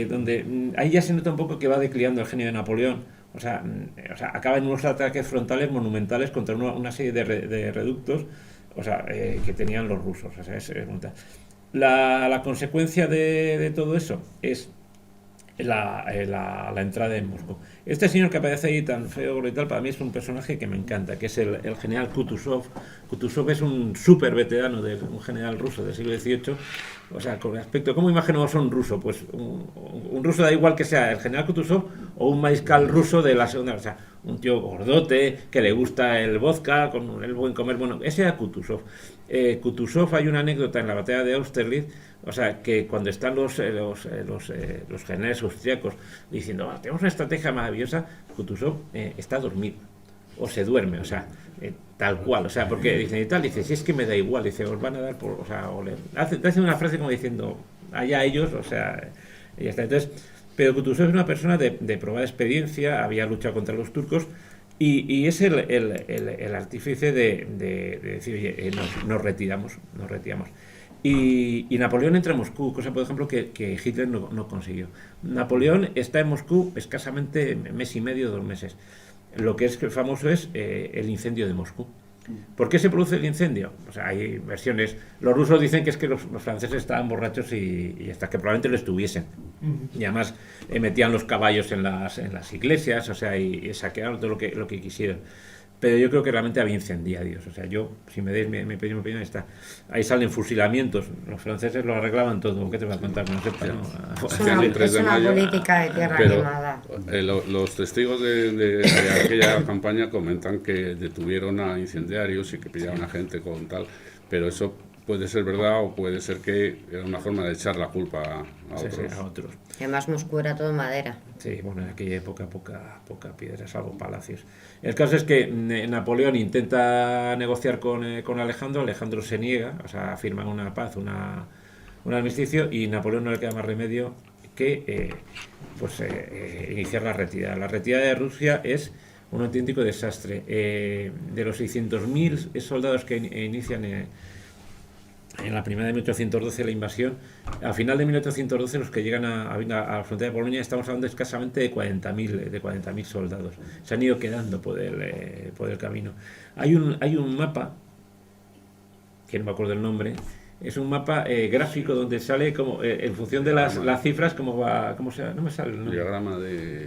donde ahí ya se nota un poco que va declinando el genio de Napoleón. O sea, acaba en unos ataques frontales monumentales contra una serie de reductos, o sea, que tenían los rusos. O sea, es brutal. La consecuencia de todo eso es la entrada en Moscú. Este señor que aparece ahí tan feo y tal, para mí es un personaje que me encanta, que es el general Kutuzov. Kutuzov es un súper veterano, un general ruso del siglo XVIII. O sea, con respecto a cómo imaginamos a un ruso, pues un ruso da igual que sea el general Kutuzov o un mariscal ruso de la Segunda, o sea, un tío gordote, que le gusta el vodka, con el buen comer, bueno, ese era Kutuzov. Kutuzov, hay una anécdota en la batalla de Austerlitz, o sea, que cuando están los generales austriacos diciendo, tenemos una estrategia maravillosa, Kutuzov está dormido, o se duerme, o sea, tal cual, o sea, porque dicen y tal, dice, si es que me da igual, dice, os van a dar por, o sea, hace una frase como diciendo, allá ellos, o sea, y ya está. Entonces, pero Kutuzov es una persona de probada experiencia, había luchado contra los turcos, y es el artífice de decir, oye, nos retiramos. Y Napoleón entra en Moscú, cosa por ejemplo que Hitler no consiguió. Napoleón está en Moscú escasamente mes y medio, 2 meses. Lo que es famoso es el incendio de Moscú. ¿Por qué se produce el incendio? O sea, hay versiones. Los rusos dicen que es que los franceses estaban borrachos y hasta que probablemente lo estuviesen. Y además metían los caballos en las iglesias, o sea, y saquearon todo lo que quisieron. Pero yo creo que realmente había incendiarios. O sea, yo, si me pedís mi opinión, está. Ahí salen fusilamientos. Los franceses lo arreglaban todo. ¿Qué te voy a contar? No sé, es una política de tierra quemada. Los testigos de aquella campaña comentan que detuvieron a incendiarios y que pillaban a gente con tal, pero eso puede ser verdad o puede ser que era una forma de echar la culpa a otros. Sí, a otros. Y además Moscú era todo madera. Sí, bueno, en aquella época poca piedra, salvo palacios. El caso es que Napoleón intenta negociar con Alejandro se niega, o sea, firman una paz, un armisticio, y Napoleón no le queda más remedio que iniciar la retirada. La retirada de Rusia es un auténtico desastre. De los 600.000 soldados que inician en la primera de 1812 la invasión, a final de 1812 los que llegan a la frontera de Polonia, estamos hablando escasamente de 40.000 soldados. Se han ido quedando por el camino. Hay un mapa, que no me acuerdo el nombre, es un mapa gráfico donde sale como en función de las cifras cómo se no me sale el nombre.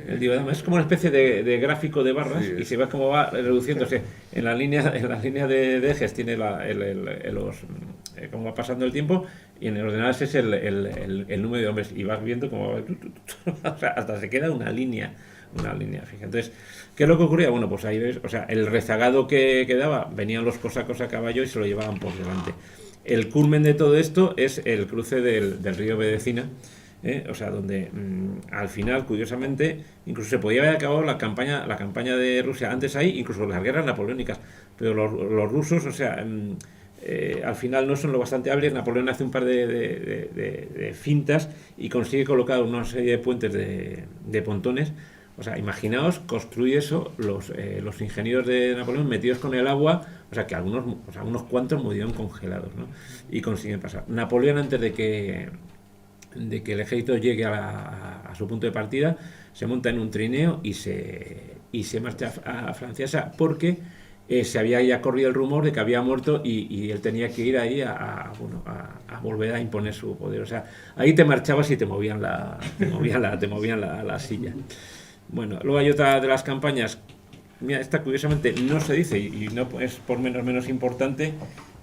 El diagrama es como una especie de gráfico de barras, sí, y se ve cómo va reduciéndose. En la línea de ejes tiene cómo va pasando el tiempo, y en el ordenador es el número de hombres, y vas viendo cómo va, o sea, hasta se queda una línea fija. Entonces, ¿qué es lo que ocurría? Bueno, pues ahí ves, o sea, el rezagado que quedaba, venían los cosacos a caballo y se lo llevaban por delante. El culmen de todo esto es el cruce del río Vedecina, o sea, donde al final, curiosamente, incluso se podía haber acabado la campaña de Rusia antes ahí, incluso las guerras napoleónicas, pero los rusos, o sea, al final no son lo bastante hábiles. Napoleón hace un par de fintas y consigue colocar una serie de puentes de pontones. O sea, imaginaos construir eso, los ingenieros de Napoleón metidos con el agua, o sea, que unos cuantos murieron congelados, ¿no? Y consiguen pasar. Napoleón, antes de que el ejército llegue a su punto de partida, se monta en un trineo y se marcha a Francia, porque se había ya corrido el rumor de que había muerto y él tenía que ir ahí a volver a imponer su poder. O sea, ahí te marchabas y te movían la silla. Bueno, luego hay otra de las campañas, mira, esta curiosamente no se dice y no es por menos importante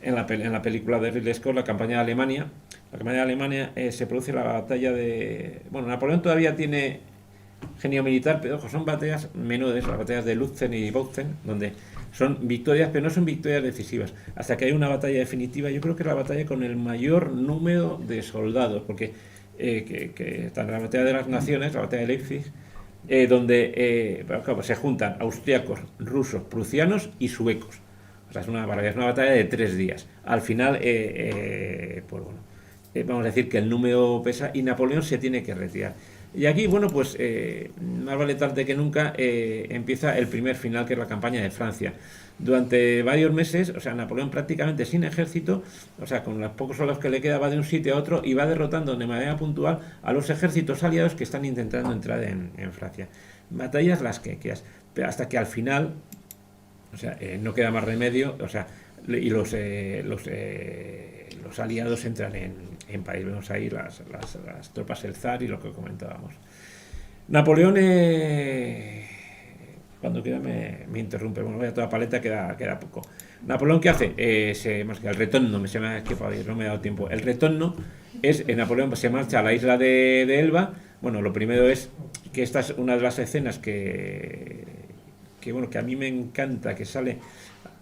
en la película de Ridley Scott, la campaña de Alemania. La campaña de Alemania se produce la batalla de... Bueno, Napoleón todavía tiene genio militar, pero ojo, son batallas menores, las batallas de Lutzen y Bautzen, donde son victorias, pero no son victorias decisivas. Hasta que hay una batalla definitiva, yo creo que es la batalla con el mayor número de soldados, porque está en la batalla de las naciones, la batalla de Leipzig, donde se juntan austriacos, rusos, prusianos y suecos. O sea, es una batalla de 3 días. Al final, pues bueno, vamos a decir que el número pesa y Napoleón se tiene que retirar. Y aquí, bueno, pues más vale tarde que nunca, empieza el primer final, que es la campaña de Francia. Durante varios meses, o sea, Napoleón prácticamente sin ejército, o sea, con los pocos soldados que le queda, va de un sitio a otro y va derrotando de manera puntual a los ejércitos aliados que están intentando entrar en Francia. Batallas las que quieras, pero hasta que al final, o sea, no queda más remedio, o sea, y los aliados entran en París. Vemos ahí las tropas del zar y lo que comentábamos. Napoleón, cuando queda me interrumpe. Bueno, voy a toda paleta, queda poco. Napoleón, ¿qué hace? El retorno, no me ha dado tiempo. El retorno es, Napoleón se marcha a la isla de Elba, Bueno, lo primero es que esta es una de las escenas que a mí me encanta, que sale,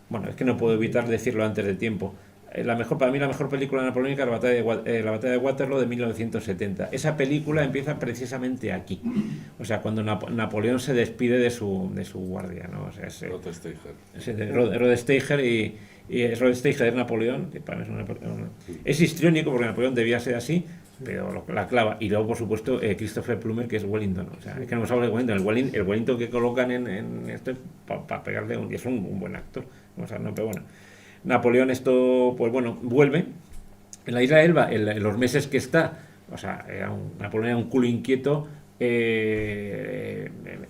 bueno, es que no puedo evitar decirlo antes de tiempo. Para mí la mejor película napoleónica es la batalla de Waterloo de 1970. Esa película empieza precisamente aquí, o sea, cuando Napoleón se despide de su guardia, ¿no? O sea, Rod Steiger y Rod Steiger es Napoleón, que para mí es histriónico porque Napoleón debía ser así, pero la clava. Y luego, por supuesto, Christopher Plummer, que es Wellington, o sea, es que no hemos hablado de Wellington, el Wellington que colocan en esto para pegarle, y es un buen actor, o sea, no, pero bueno. Napoleón pues bueno, vuelve en la isla de Elba, en los meses que está, o sea, Napoleón era un culo inquieto,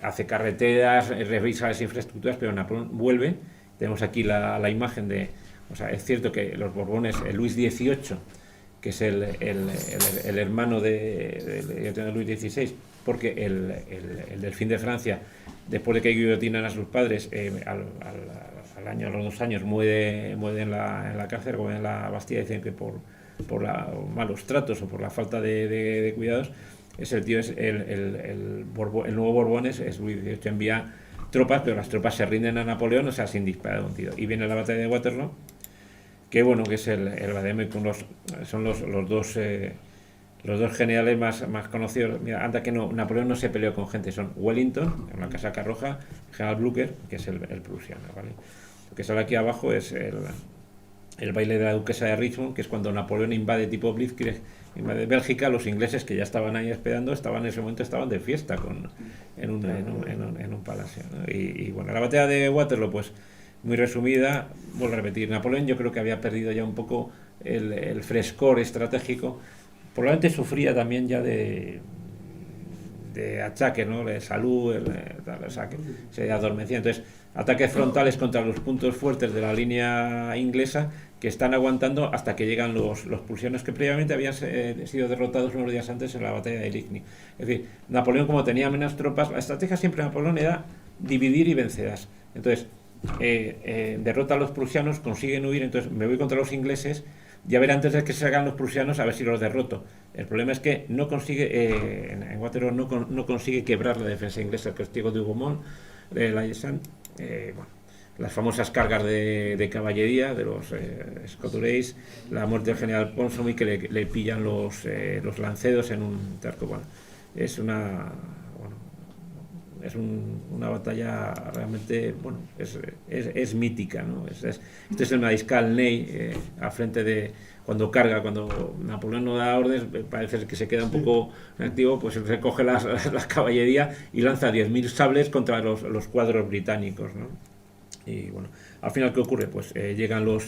hace carreteras, revisa las infraestructuras, pero Napoleón vuelve. Tenemos aquí la imagen o sea, es cierto que los Borbones, Luis XVIII, que es el hermano de Luis XVI, porque el delfín de Francia, después de que guillotinan a sus padres, a los 2 años muere en la cárcel, muere en la Bastilla, dicen que por malos tratos o por la falta de cuidados. El nuevo Borbón es Luis XVIII, envía tropas, pero las tropas se rinden a Napoleón, o sea, sin disparar un tiro. Y viene la batalla de Waterloo, que bueno, que es el Bademe, son los dos generales más conocidos. Mira, anda que no, Napoleón no se peleó con gente, son Wellington, en la casaca roja, General Blücher, que es el prusiano, ¿vale? Lo que sale aquí abajo es el baile de la duquesa de Richmond, que es cuando Napoleón invade tipo Blitzkrieg, invade Bélgica. Los ingleses, que ya estaban ahí esperando, en ese momento estaban de fiesta en un palacio, ¿no? Y bueno, la batalla de Waterloo, pues muy resumida, vuelvo a repetir, Napoleón yo creo que había perdido ya un poco el frescor estratégico, probablemente sufría también ya de achaque, ¿no? De salud, o sea, que se adormecía. Entonces, ataques frontales contra los puntos fuertes de la línea inglesa, que están aguantando hasta que llegan los prusianos, que previamente habían sido derrotados unos días antes en la batalla de Ligny. Es decir, Napoleón, como tenía menos tropas, la estrategia siempre de Napoleón era dividir y vencerás. Entonces, derrota a los prusianos, consiguen huir, entonces me voy contra los ingleses, y a ver, antes de que se hagan los prusianos, a ver si los derroto. El problema es que no consigue, en Waterloo no consigue quebrar la defensa inglesa, el castigo de Hougomont, la Yessant, las famosas cargas de caballería de los Scoturace, la muerte del general Ponsonby, que le pillan los lanceros en un charco. Bueno, es una batalla realmente, bueno, es mítica, ¿no? Este es el mariscal Ney, al frente de cuando Napoleón no da órdenes, parece que se queda un poco inactivo, pues recoge la caballería y lanza 10.000 sables contra los cuadros británicos, ¿no? Y bueno, al final, ¿qué ocurre? Pues llegan los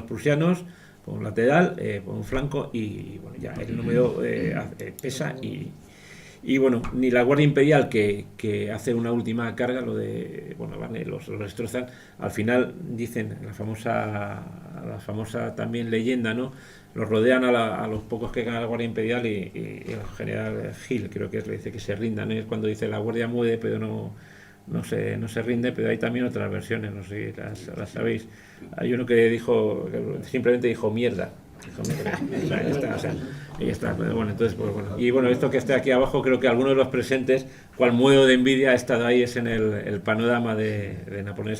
prusianos por un lateral, por un flanco, y bueno, ya el número pesa y bueno, ni la Guardia Imperial, que hace una última carga, los destrozan. Al final dicen la famosa también leyenda, ¿no? Los rodean a los pocos que ganan la Guardia Imperial y el general Hill, creo que le dice que se rindan, ¿no? Es cuando dice la Guardia muere, pero no se rinde. Pero hay también otras versiones, no sé si las sabéis. Hay uno que simplemente dijo mierda. Ya está. Bueno, entonces, pues bueno. Y bueno, esto que esté aquí abajo, creo que algunos de los presentes, cual muevo de envidia, ha estado ahí, es en el panorama de Napoleón,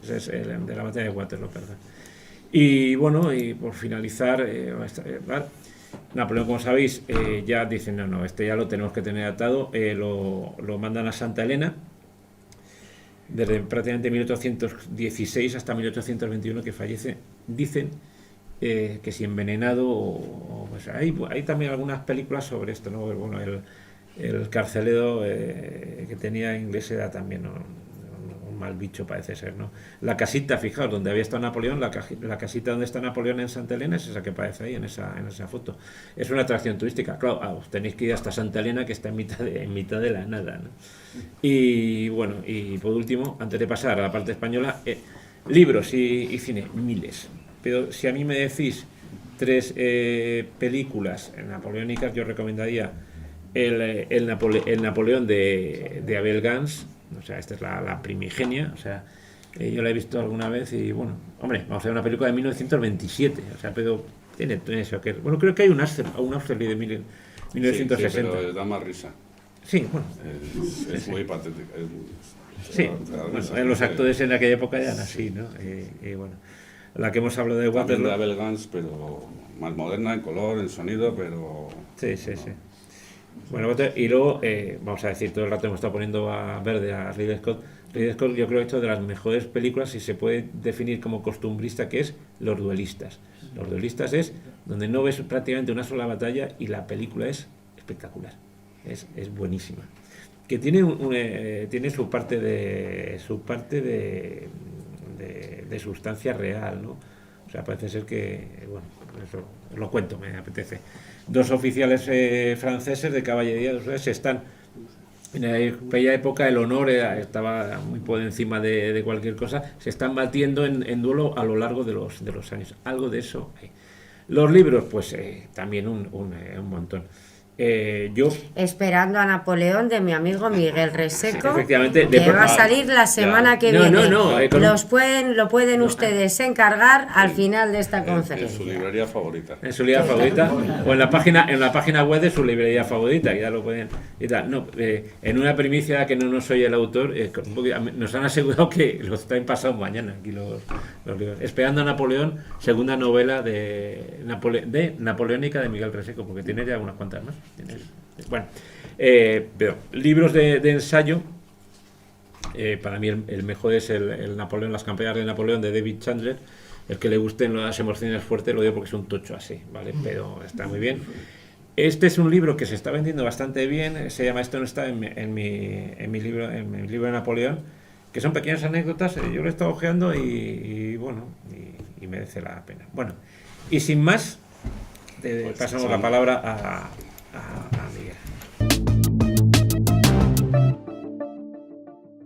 de la batalla de Waterloo, perdón. Y bueno, y por finalizar, Napoleón, como sabéis, ya dicen, no, este ya lo tenemos que tener atado, lo mandan a Santa Elena, desde prácticamente 1816 hasta 1821 que fallece. Dicen que si envenenado, pues hay también algunas películas sobre esto, ¿no? Bueno, el carcelero que tenía inglés era también un mal bicho, parece ser, ¿no? La casita, fijaos, donde había estado Napoleón, la casita donde está Napoleón en Santa Elena es esa que aparece ahí en esa foto. Es una atracción turística, claro, tenéis que ir hasta Santa Elena, que está en mitad de la nada, ¿no? Y bueno, y por último, antes de pasar a la parte española, libros y cine, miles. Pero si a mí me decís 3 películas napoleónicas, yo recomendaría el Napoleón de Abel Gance. O sea, esta es la primigenia. O sea, yo la he visto alguna vez y bueno, hombre, vamos a ver una película de 1927. O sea, pero tiene eso que... Bueno, creo que hay un Austerlitz de 1960. Sí, pero da más risa. Sí, bueno. Es muy patético. Sí, bueno, los actores en aquella época eran así, ¿no? Y bueno, la que hemos hablado de También de Waterloo. Abel Gance, pero más moderna en color, en sonido, pero... Sí. Bueno, y luego, vamos a decir, todo el rato hemos estado poniendo a verde a Ridley Scott. Ridley Scott yo creo que ha hecho de las mejores películas, si se puede definir como costumbrista, que es Los duelistas. Los duelistas es donde no ves prácticamente una sola batalla y la película es espectacular, es buenísima. Que tiene tiene su parte de sustancia real, ¿no? O sea, parece ser que, bueno, eso os lo cuento, me apetece. Dos oficiales franceses de caballería están en aquella época, el honor estaba muy por encima de cualquier cosa, se están batiendo en duelo a lo largo de los años. Algo de eso hay. Los libros, pues también un montón. Yo Esperando a Napoleón de mi amigo Miguel Reseco, efectivamente, que va a salir la semana que viene. Lo pueden ustedes encargar al final de esta En su conferencia. librería favorita. en su librería favorita o en la página web de su librería favorita, ya lo pueden y tal. No, en una primicia que no nos oye el autor, nos han asegurado que los traen pasado mañana aquí los libros. Esperando a Napoleón, segunda novela de Napoleónica de Miguel Reseco, porque tiene ya unas cuantas más. Bueno, pero libros de ensayo, para mí el mejor es el Napoleón, las campañas de Napoleón de David Chandler. El que le gusten las emociones fuertes lo digo porque es un tocho así, ¿vale? Pero está muy bien. Este es un libro que se está vendiendo bastante bien, se llama Esto no está en mi libro de Napoleón, que son pequeñas anécdotas. Yo lo he estado ojeando y bueno, y merece la pena. Bueno, y sin más, pasamos la palabra